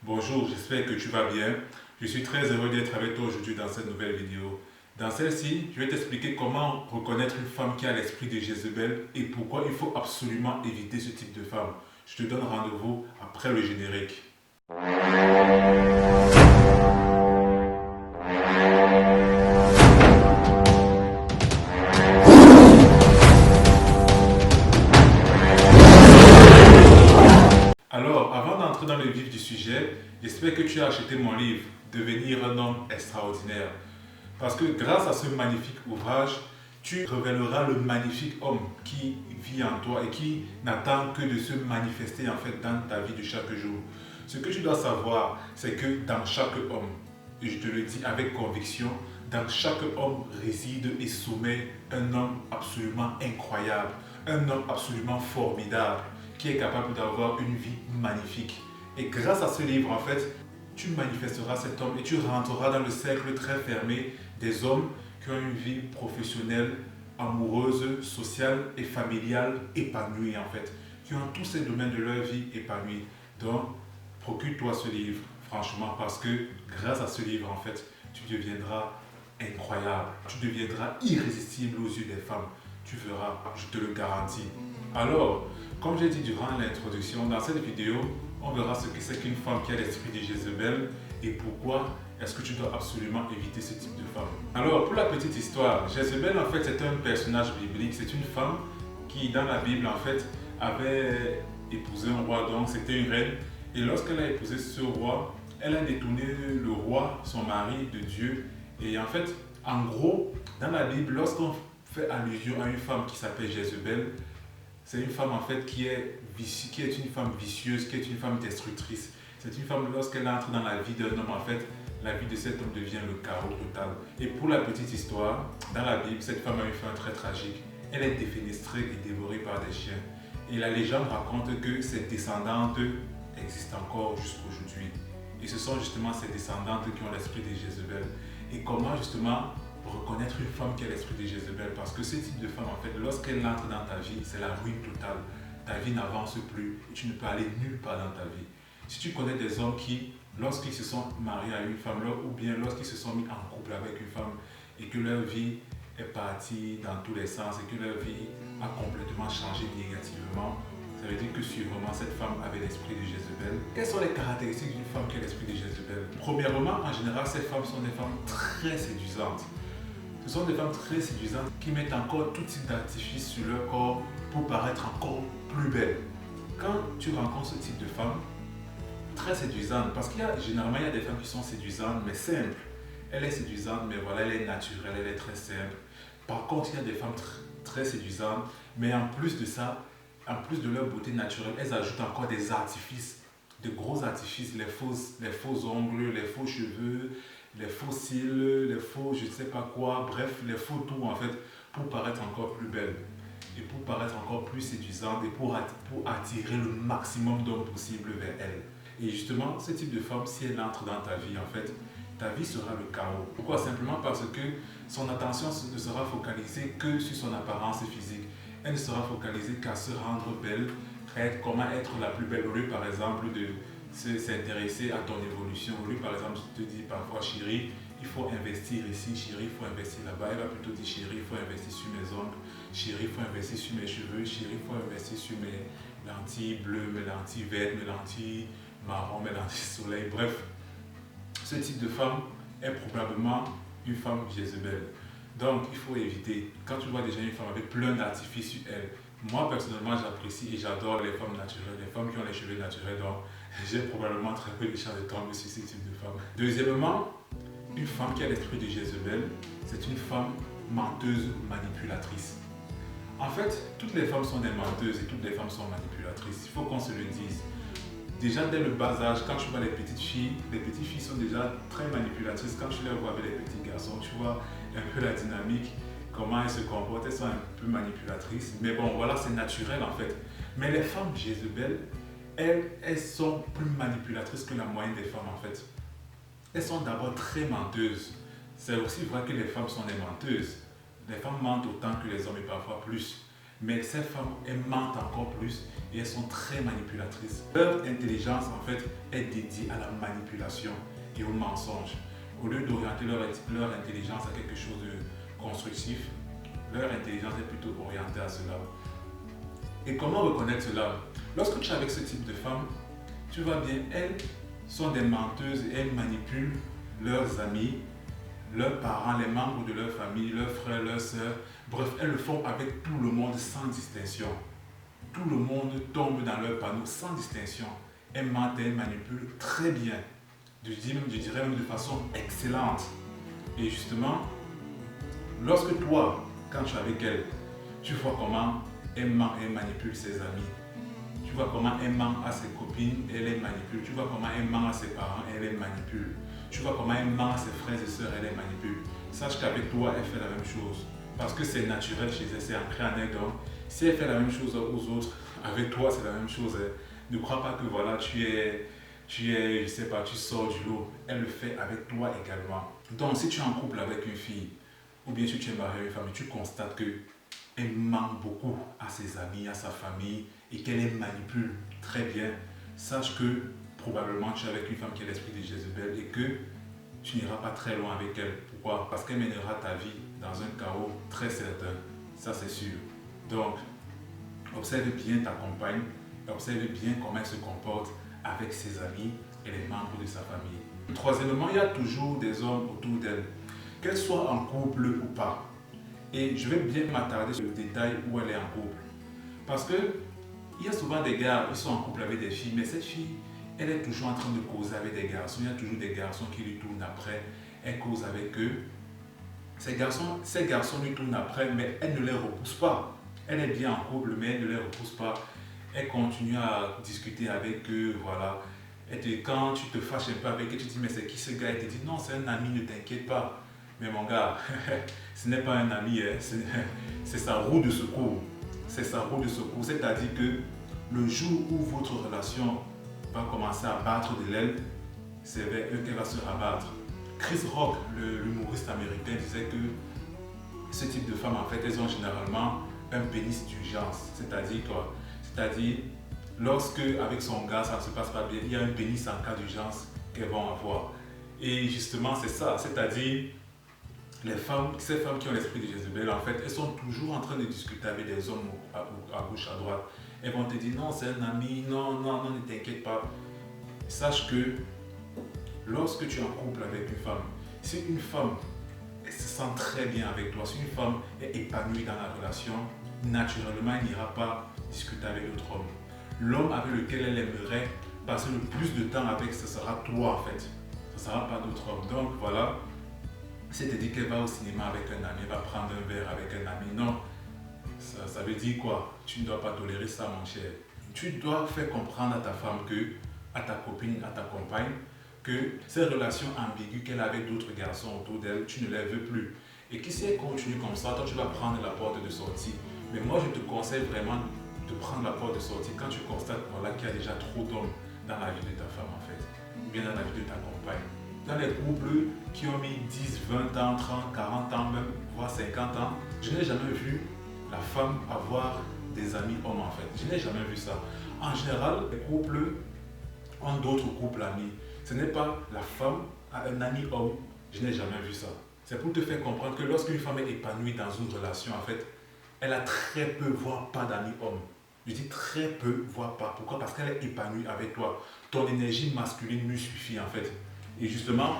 Bonjour, j'espère que tu vas bien. Je suis très heureux d'être avec toi aujourd'hui dans cette nouvelle vidéo. Dans celle-ci, je vais t'expliquer comment reconnaître une femme qui a l'esprit de Jézabel et pourquoi il faut absolument éviter ce type de femme. Je te donne rendez-vous après le générique. Alors, avant d'entrer dans le vif du sujet, j'espère que tu as acheté mon livre Devenir un homme extraordinaire. Parce que grâce à ce magnifique ouvrage, tu révéleras le magnifique homme qui vit en toi et qui n'attend que de se manifester en fait dans ta vie de chaque jour. Ce que tu dois savoir, c'est que dans chaque homme, et je te le dis avec conviction, dans chaque homme réside et sommeille un homme absolument incroyable, un homme absolument formidable, qui est capable d'avoir une vie magnifique. Et grâce à ce livre, en fait, tu manifesteras cet homme et tu rentreras dans le cercle très fermé des hommes qui ont une vie professionnelle, amoureuse, sociale et familiale épanouie en fait, qui ont tous ces domaines de leur vie épanouis. Donc, procure-toi ce livre, franchement, parce que grâce à ce livre, en fait, tu deviendras incroyable, tu deviendras irrésistible aux yeux des femmes. Tu verras, je te le garantis. Alors, comme j'ai dit durant l'introduction, dans cette vidéo, on verra ce que c'est qu'une femme qui a l'esprit de Jézabel et pourquoi est-ce que tu dois absolument éviter ce type de femme. Alors, pour la petite histoire, Jézabel, en fait, c'est un personnage biblique. C'est une femme qui, dans la Bible, en fait, avait épousé un roi, donc c'était une reine. Et lorsqu'elle a épousé ce roi, elle a détourné le roi, son mari, de Dieu. Et en fait, en gros, dans la Bible, lorsqu'on fait allusion à une femme qui s'appelle Jézabel, c'est une femme en fait qui est une femme vicieuse, qui est une femme destructrice. C'est une femme, lorsqu'elle entre dans la vie d'un homme, en fait, la vie de cet homme devient le chaos total. Et pour la petite histoire, dans la Bible, cette femme a une fin très tragique. Elle est défenestrée et dévorée par des chiens. Et la légende raconte que ses descendantes existent encore jusqu'aujourd'hui. Et ce sont justement ces descendantes qui ont l'esprit de Jézabel. Et comment justement reconnaître une femme qui a l'esprit de Jézabel, parce que ce type de femme, en fait, lorsqu'elle entre dans ta vie, c'est la ruine totale. Ta vie n'avance plus et tu ne peux aller nulle part dans ta vie. Si tu connais des hommes qui, lorsqu'ils se sont mariés à une femme, ou bien lorsqu'ils se sont mis en couple avec une femme et que leur vie est partie dans tous les sens et que leur vie a complètement changé négativement, ça veut dire que sûrement cette femme avait l'esprit de Jézabel. Quelles sont les caractéristiques d'une femme qui a l'esprit de Jézabel? Premièrement, en général, ces femmes sont des femmes très séduisantes. Ce sont des femmes très séduisantes qui mettent encore tout type d'artifice sur leur corps pour paraître encore plus belles. Quand tu rencontres ce type de femme, très séduisante, parce généralement il y a des femmes qui sont séduisantes mais simples. Elle est séduisante mais voilà, elle est naturelle, elle est très simple. Par contre, il y a des femmes très séduisantes, mais en plus de ça, en plus de leur beauté naturelle, elles ajoutent encore des artifices, de gros artifices, les faux ongles, les faux cheveux, les faux cils, les faux je ne sais pas quoi, bref, les faux tout en fait, pour paraître encore plus belle et pour paraître encore plus séduisante et pour attirer le maximum d'hommes possible vers elle. Et justement, ce type de femme, si elle entre dans ta vie, en fait, ta vie sera le chaos. Pourquoi? Simplement parce que son attention ne sera focalisée que sur son apparence physique. Elle ne sera focalisée qu'à se rendre belle, comment être la plus belle. Au lieu, par exemple, de s'intéresser à ton évolution. Au lieu, par exemple, je te dis parfois, chérie, il faut investir ici, chérie, il faut investir là-bas. Elle va plutôt dire, chérie, il faut investir sur mes ongles, chérie, il faut investir sur mes cheveux, chérie, il faut investir sur mes lentilles bleues, mes lentilles vertes, mes lentilles marron, mes lentilles soleil. Bref, ce type de femme est probablement une femme Jézabel. Donc, il faut éviter. Quand tu vois déjà une femme avec plein d'artifices sur elle, moi personnellement j'apprécie et j'adore les femmes naturelles, les femmes qui ont les cheveux naturels, donc j'ai probablement très peu de chance de tomber sur ce type de femme. Deuxièmement, une femme qui a l'esprit de Jézabel, c'est une femme menteuse, manipulatrice. En fait, toutes les femmes sont des menteuses et toutes les femmes sont manipulatrices, il faut qu'on se le dise. Déjà dès le bas âge, quand tu vois les petites filles sont déjà très manipulatrices. Quand tu les vois avec les petits garçons, tu vois un peu la dynamique, comment elles se comportent, elles sont un peu manipulatrices. Mais bon, voilà, c'est naturel en fait. Mais les femmes Jézabel, elles sont plus manipulatrices que la moyenne des femmes en fait. Elles sont d'abord très menteuses. C'est aussi vrai que les femmes sont des menteuses. Les femmes mentent autant que les hommes et parfois plus. Mais ces femmes, elles mentent encore plus et elles sont très manipulatrices. Leur intelligence, en fait, est dédiée à la manipulation et au mensonge. Au lieu d'orienter leur intelligence à quelque chose de constructif, leur intelligence est plutôt orientée à cela. Et comment reconnaître cela? Lorsque tu es avec ce type de femmes, tu vois bien, elles sont des menteuses et elles manipulent leurs amis, leurs parents, les membres de leur famille, leurs frères, leurs sœurs. Bref, elles le font avec tout le monde sans distinction. Tout le monde tombe dans leur panneau sans distinction. Elles mentent et elles manipulent très bien. Je dirais même de façon excellente. Et justement, lorsque toi, quand tu es avec elle, tu vois comment elle ment et manipule ses amis. Tu vois comment elle ment à ses copines et elle les manipule. Tu vois comment elle ment à ses parents et elle les manipule. Tu vois comment elle ment à ses frères et sœurs et elle les manipule. Sache qu'avec toi, elle fait la même chose. Parce que c'est naturel chez elle, c'est ancré en elle. Donc, si elle fait la même chose aux autres, avec toi, c'est la même chose. Ne crois pas que voilà, je sais pas, tu sors du lot. Elle le fait avec toi également. Donc, si tu es en couple avec une fille, ou bien si tu es marié à une femme, tu constates que elle ment beaucoup à ses amis, à sa famille, et qu'elle les manipule très bien, sache que probablement tu es avec une femme qui a l'esprit de Jézabel et que tu n'iras pas très loin avec elle. Pourquoi? Parce qu'elle mènera ta vie dans un chaos très certain. Ça, c'est sûr. Donc, observe bien ta compagne, observe bien comment elle se comporte avec ses amis et les membres de sa famille. Troisièmement, il y a toujours des hommes autour d'elle, qu'elle soit en couple ou pas. Et je vais bien m'attarder sur le détail où elle est en couple. Parce que il y a souvent des gars qui sont en couple avec des filles, mais cette fille, elle est toujours en train de causer avec des garçons. Il y a toujours des garçons qui lui tournent après. Elle cause avec eux. Ces garçons lui tournent après, mais elle ne les repousse pas. Elle est bien en couple, mais elle ne les repousse pas. Elle continue à discuter avec eux, voilà. Et quand tu te fâches un peu avec elle, tu te dis, mais c'est qui ce gars? Elle te dit, non, c'est un ami, ne t'inquiète pas. Mais mon gars, ce n'est pas un ami, hein. C'est sa roue de secours. C'est sa roue de secours. C'est-à-dire que le jour où votre relation va commencer à battre de l'aile, c'est vers eux qu'elle va se rabattre. Chris Rock, l'humoriste américain, disait que ce type de femmes, en fait, elles ont généralement un pénis d'urgence. C'est-à-dire quoi? C'est-à-dire, lorsque avec son gars, ça ne se passe pas bien, il y a un pénis en cas d'urgence qu'elles vont avoir. Et justement, c'est ça. C'est-à-dire, ces femmes qui ont l'esprit de Jézabel, en fait, elles sont toujours en train de discuter avec des hommes à gauche, à droite. Elles vont te dire, non, c'est un ami, non, non, non, ne t'inquiète pas. Sache que lorsque tu es en couple avec une femme, si une femme elle se sent très bien avec toi, si une femme est épanouie dans la relation, naturellement, elle n'ira pas discuter avec d'autres hommes. L'homme avec lequel elle aimerait passer le plus de temps avec, ce sera toi, en fait. Ce ne sera pas d'autres hommes. Donc, voilà. C'est-à-dire qu'elle va au cinéma avec un ami, elle va prendre un verre avec un ami. Non, ça veut dire quoi? Tu ne dois pas tolérer ça, mon cher. Tu dois faire comprendre à ta femme, à ta copine, à ta compagne, que ces relations ambiguës qu'elle a avec d'autres garçons autour d'elle, tu ne les veux plus. Et que si elle continue comme ça, toi tu vas prendre la porte de sortie. Mais moi je te conseille vraiment de prendre la porte de sortie quand tu constates voilà, qu'il y a déjà trop d'hommes dans la vie de ta femme en fait, ou bien dans la vie de ta compagne. Dans les couples qui ont mis 10, 20 ans, 30, 40 ans, même voire 50 ans, je n'ai jamais vu la femme avoir des amis hommes en fait. Je n'ai jamais vu ça. En général, les couples ont d'autres couples amis. Ce n'est pas la femme a un ami homme. Je n'ai jamais vu ça. C'est pour te faire comprendre que lorsqu'une femme est épanouie dans une relation, en fait, elle a très peu, voire pas d'amis hommes. Je dis très peu, voire pas. Pourquoi? Parce qu'elle est épanouie avec toi. Ton énergie masculine lui suffit en fait. Et justement,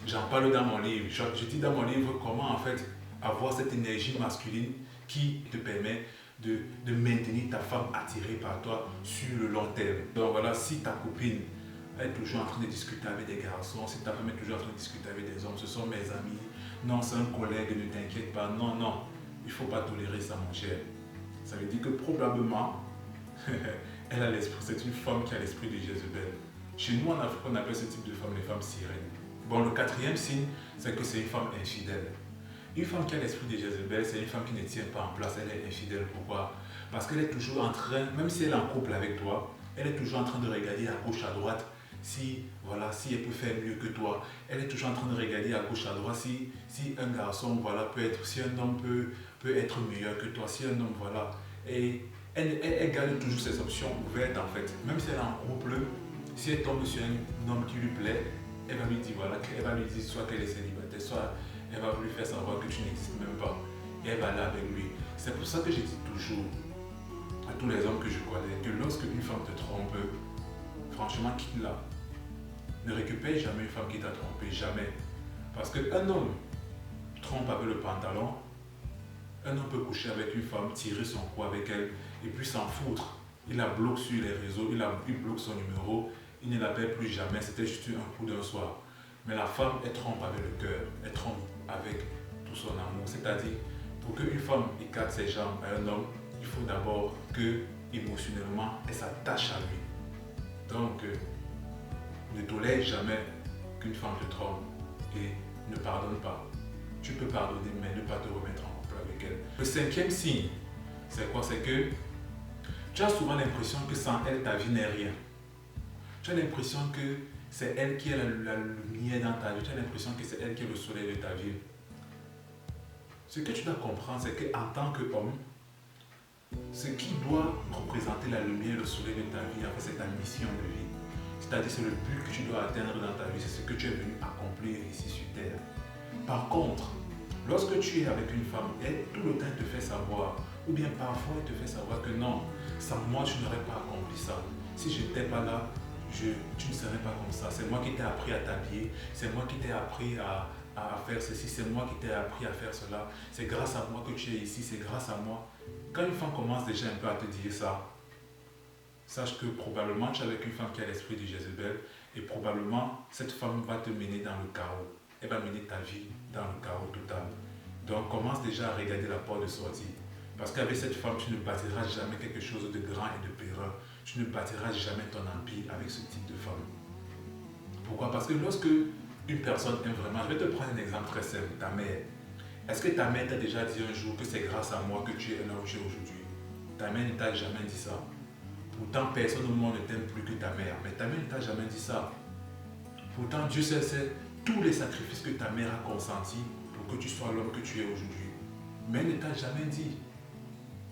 j'en parle dans mon livre. Je dis dans mon livre comment en fait avoir cette énergie masculine qui te permet de maintenir ta femme attirée par toi sur le long terme. Donc voilà, si ta copine est toujours en train de discuter avec des garçons, si ta femme est toujours en train de discuter avec des hommes, ce sont mes amis, non c'est un collègue, ne t'inquiète pas, non, non, il ne faut pas tolérer ça mon cher. Ça veut dire que probablement, elle a l'esprit, c'est une femme qui a l'esprit de Jézabel. Chez nous en Afrique, on appelle ce type de femme les femmes sirènes. Bon, le quatrième signe, c'est que c'est une femme infidèle. Une femme qui a l'esprit de Jézabel, c'est une femme qui ne tient pas en place, elle est infidèle. Pourquoi? Parce qu'elle est toujours en train, même si elle est en couple avec toi, elle est toujours en train de regarder à gauche, à droite, si elle peut faire mieux que toi. Elle est toujours en train de regarder à gauche, à droite, si un garçon, voilà, peut être, si un homme peut, peut être meilleur que toi, si un homme, voilà, et elle garde toujours ses options ouvertes en fait. Même si elle est en couple, si elle tombe sur un homme qui lui plaît, elle va lui dire, voilà, elle va lui dire soit qu'elle est célibataire, soit elle va lui faire savoir que tu n'existes même pas. Et elle va aller avec lui. C'est pour ça que je dis toujours à tous les hommes que je connais que lorsque une femme te trompe, franchement, quitte-la. Ne récupère jamais une femme qui t'a trompé, jamais. Parce qu'un homme trompe avec le pantalon, un homme peut coucher avec une femme, tirer son cou avec elle et puis s'en foutre. Il la bloque sur les réseaux, il bloque son numéro, il ne l'appelle plus jamais, c'était juste un coup d'un soir. Mais la femme, elle trompe avec le cœur, elle trompe avec tout son amour. C'est-à-dire, pour qu'une femme écarte ses jambes à un homme, il faut d'abord que, émotionnellement, elle s'attache à lui. Donc, ne tolère jamais qu'une femme te trompe et ne pardonne pas. Tu peux pardonner, mais ne pas te remettre en couple avec elle. Le cinquième signe, c'est quoi? C'est que tu as souvent l'impression que sans elle, ta vie n'est rien. Tu as l'impression que c'est elle qui est la lumière dans ta vie. Tu as l'impression que c'est elle qui est le soleil de ta vie. Ce que tu dois comprendre, c'est qu'en tant qu'homme, ce qui doit représenter la lumière, le soleil de ta vie, en fait, c'est ta mission de vie. C'est-à-dire, c'est le but que tu dois atteindre dans ta vie, c'est ce que tu es venu accomplir ici sur Terre. Par contre, lorsque tu es avec une femme, elle tout le temps te fait savoir, ou bien parfois elle te fait savoir que non, sans moi tu n'aurais pas accompli ça. Si je n'étais pas là, tu ne serais pas comme ça. C'est moi qui t'ai appris à t'habiller, c'est moi qui t'ai appris à faire ceci, c'est moi qui t'ai appris à faire cela. C'est grâce à moi que tu es ici, c'est grâce à moi. Quand une femme commence déjà un peu à te dire ça, sache que probablement tu es avec une femme qui a l'esprit de Jézabel et probablement cette femme va te mener dans le chaos. Elle va mener ta vie dans le chaos total. Donc commence déjà à regarder la porte de sortie. Parce qu'avec cette femme, tu ne bâtiras jamais quelque chose de grand et de périn. Tu ne bâtiras jamais ton empire avec ce type de femme. Pourquoi? Parce que lorsque une personne aime vraiment, je vais te prendre un exemple très simple, ta mère. Est-ce que ta mère t'a déjà dit un jour que c'est grâce à moi que tu es là où tu es aujourd'hui? Ta mère ne t'a jamais dit ça. Pourtant, personne au monde ne t'aime plus que ta mère. Mais ta mère ne t'a jamais dit ça. Pourtant, Dieu sait tous les sacrifices que ta mère a consentis pour que tu sois l'homme que tu es aujourd'hui. Mais elle ne t'a jamais dit.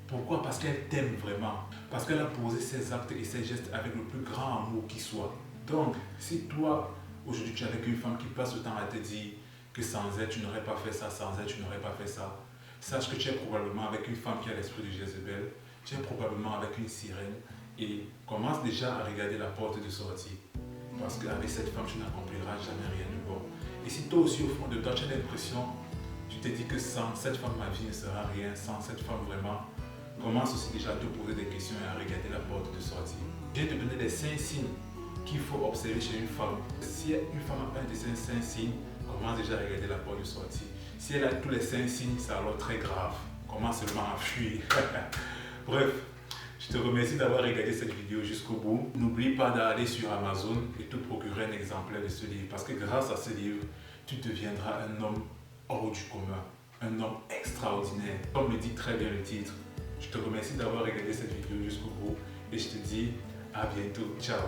Pourquoi? Parce qu'elle t'aime vraiment. Parce qu'elle a posé ses actes et ses gestes avec le plus grand amour qui soit. Donc, si toi, aujourd'hui, tu es avec une femme qui passe le temps à te dire que sans elle, tu n'aurais pas fait ça, sans elle, tu n'aurais pas fait ça, sache que tu es probablement avec une femme qui a l'esprit de Jézabel, tu es probablement avec une sirène et commence déjà à regarder la porte de sortie. Parce qu'avec cette femme, tu n'accompliras jamais rien de bon. Et si toi aussi, au fond de toi, tu as l'impression, tu te dis que sans cette femme, ma vie ne sera rien, sans cette femme vraiment, commence aussi déjà à te poser des questions et à regarder la porte de sortie. Je viens te donner des 5 signes qu'il faut observer chez une femme. Si une femme a un de ces 5 signes, commence déjà à regarder la porte de sortie. Si elle a tous les 5 signes, c'est alors très grave. Commence seulement à fuir. Bref. Je te remercie d'avoir regardé cette vidéo jusqu'au bout. N'oublie pas d'aller sur Amazon et te procurer un exemplaire de ce livre. Parce que grâce à ce livre, tu deviendras un homme hors du commun. Un homme extraordinaire. Comme le dit très bien le titre. Je te remercie d'avoir regardé cette vidéo jusqu'au bout. Et je te dis à bientôt. Ciao.